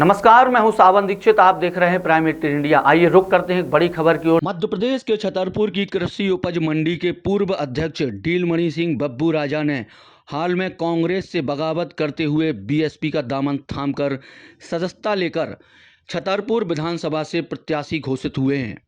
नमस्कार, मैं हूं सावन दीक्षित। आप देख रहे हैं प्राइम मिनिस्टर इंडिया। आइए रुक करते हैं एक बड़ी खबर की ओर। मध्य प्रदेश के छतरपुर की कृषि उपज मंडी के पूर्व अध्यक्ष डीलमणि सिंह बब्बू राजा ने हाल में कांग्रेस से बगावत करते हुए बीएसपी का दामन थामकर सदस्यता लेकर छतरपुर विधानसभा से प्रत्याशी घोषित हुए हैं।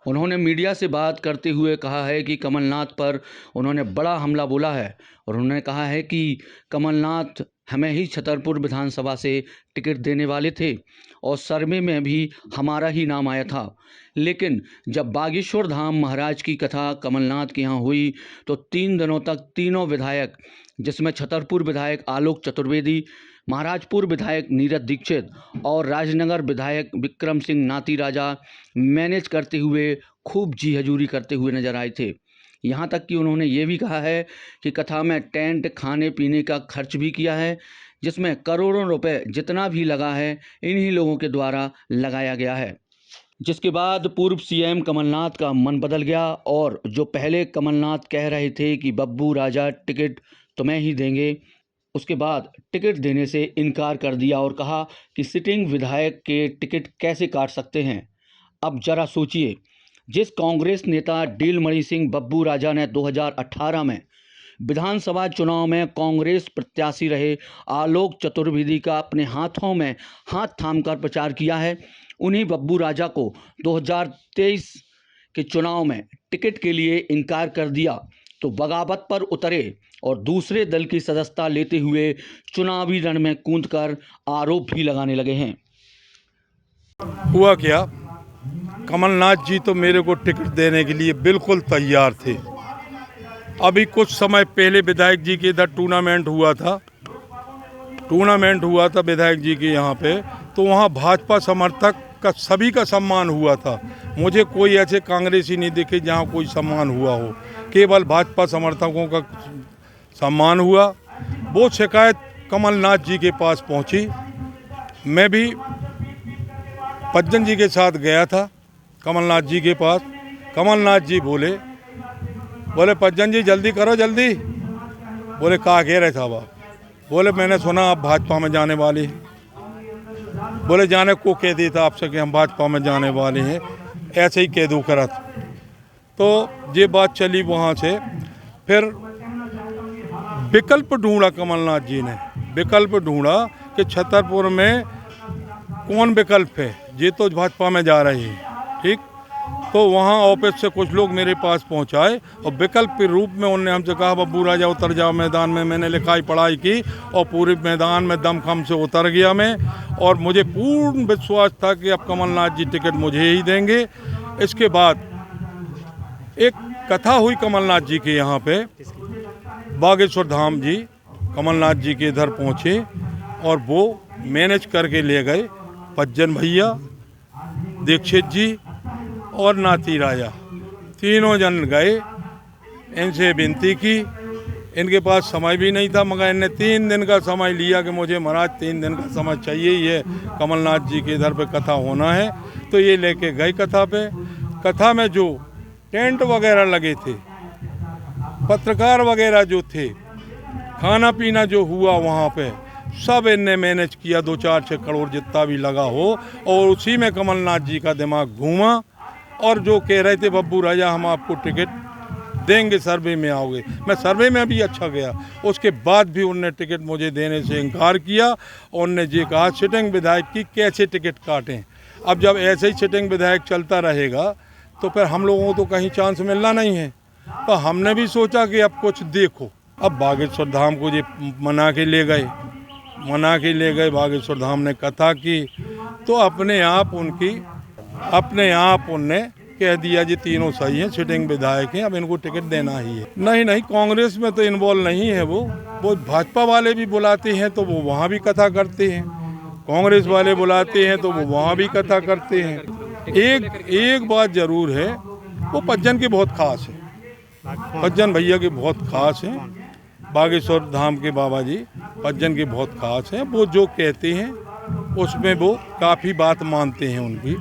उन्होंने मीडिया से बात करते हुए कहा है कि कमलनाथ पर उन्होंने बड़ा हमला बोला है और उन्होंने कहा है कि कमलनाथ हमें ही छतरपुर विधानसभा से टिकट देने वाले थे और सर्वे में भी हमारा ही नाम आया था। लेकिन जब बागेश्वर धाम महाराज की कथा कमलनाथ के यहाँ हुई तो 3 दिनों तक तीनों विधायक, जिसमें छतरपुर विधायक आलोक चतुर्वेदी, महाराजपुर विधायक नीरज दीक्षित और राजनगर विधायक विक्रम सिंह नाती राजा मैनेज करते हुए खूब जी हजूरी करते हुए नजर आए थे। यहाँ तक कि उन्होंने ये भी कहा है कि कथा में टेंट, खाने पीने का खर्च भी किया है, जिसमें करोड़ों रुपए जितना भी लगा है इन्हीं लोगों के द्वारा लगाया गया है। जिसके बाद पूर्व सीएम कमलनाथ का मन बदल गया और जो पहले कमलनाथ कह रहे थे कि बब्बू राजा टिकट तुम्हें ही देंगे, उसके बाद टिकट देने से इनकार कर दिया और कहा कि सिटिंग विधायक के टिकट कैसे काट सकते हैं। अब जरा सोचिए, जिस कांग्रेस नेता डीलमणि सिंह बब्बू राजा ने 2018 में विधानसभा चुनाव में कांग्रेस प्रत्याशी रहे आलोक चतुर्वेदी का अपने हाथों में हाथ थामकर प्रचार किया है, उन्हीं बब्बू राजा को 2023 के चुनाव में टिकट के लिए इनकार कर दिया तो बगावत पर उतरे और दूसरे दल की सदस्यता लेते हुए चुनावी रण में कूदकर आरोप भी लगाने लगे हैं। हुआ क्या, कमलनाथ जी तो मेरे को टिकट देने के लिए बिल्कुल तैयार थे। अभी कुछ समय पहले विधायक जी के इधर टूर्नामेंट हुआ था विधायक जी के यहाँ पे, तो वहाँ भाजपा समर्थक का सभी का सम्मान हुआ था। मुझे कोई ऐसे कांग्रेसी नहीं दिखे जहाँ कोई सम्मान हुआ हो, केवल भाजपा समर्थकों का सम्मान हुआ। वो शिकायत कमलनाथ जी के पास पहुँची। मैं भी पज्जन जी के साथ गया था कमलनाथ जी के पास। कमलनाथ जी बोले पज्जन जी जल्दी करो जल्दी। बोले कहा कह रहे साहब आप? बोले मैंने सुना आप भाजपा में जाने वाले हैं। बोले जाने को कह दिया था आपसे कि हम भाजपा में जाने वाले हैं, ऐसे ही कह दो करत। तो ये बात चली वहाँ से। फिर विकल्प ढूंढा कमलनाथ जी ने, विकल्प ढूंढा कि छतरपुर में कौन विकल्प है, ये तो भाजपा में जा रही है, ठीक। तो वहाँ ऑफिस से कुछ लोग मेरे पास पहुँचाए और विकल्प के रूप में उन्होंने हमसे कहा बब्बू राजा उतर जाओ मैदान में। मैंने लिखाई पढ़ाई की और पूरे मैदान में दमखम से उतर गया मैं, और मुझे पूर्ण विश्वास था कि अब कमलनाथ जी टिकट मुझे ही देंगे। इसके बाद एक कथा हुई कमलनाथ जी के यहाँ पे, बागेश्वर धाम जी कमलनाथ जी के इधर पहुँचे और वो मैनेज करके ले गए। पज्जन भैया, दीक्षित जी और नाती राजा तीनों जन गए, इनसे विनती की। इनके पास समय भी नहीं था, मगर इनने 3 दिन का समय लिया कि मुझे महाराज 3 दिन का समय चाहिए ही है, कमलनाथ जी के इधर पे कथा होना है। तो ये लेके गए कथा पे। कथा में जो टेंट वगैरह लगे थे, पत्रकार वगैरह जो थे, खाना पीना जो हुआ वहाँ पे, सब इनने मैनेज किया। 2-4-6 करोड़ जितना भी लगा हो, और उसी में कमलनाथ जी का दिमाग घूमा। और जो कह रहे थे बब्बू राजा हम आपको टिकट देंगे, सर्वे में आओगे, मैं सर्वे में भी अच्छा गया, उसके बाद भी उनने टिकट मुझे देने से इनकार किया। और उनने ये कहा सिटिंग विधायक की कैसे टिकट काटें। अब जब ऐसे ही सिटिंग विधायक चलता रहेगा तो फिर हम लोगों को तो कहीं चांस मिलना नहीं है। तो हमने भी सोचा कि अब कुछ देखो। अब बागेश्वर धाम को ये मना के ले गए बागेश्वर धाम ने कथा की, तो अपने आप उनने कह दिया जी तीनों सही हैं, सिटिंग विधायक हैं, अब इनको टिकट देना ही है। नहीं, कांग्रेस में तो इन्वॉल्व नहीं है वो भाजपा वाले भी बुलाते हैं तो वो वहाँ भी कथा करते हैं, कांग्रेस वाले बुलाते हैं तो वो वहाँ भी कथा करते हैं। एक बात जरूर है, वो पज्जन के बहुत खास है, पज्जन भैया के बहुत खास हैं, बागेश्वर धाम के बाबा जी पज्जन के बहुत खास हैं। वो जो कहते हैं उसमें वो काफ़ी बात मानते हैं उनकी,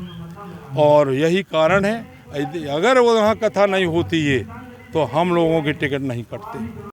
और यही कारण है। अगर वो वहाँ कथा नहीं होती है तो हम लोगों की टिकट नहीं कटते।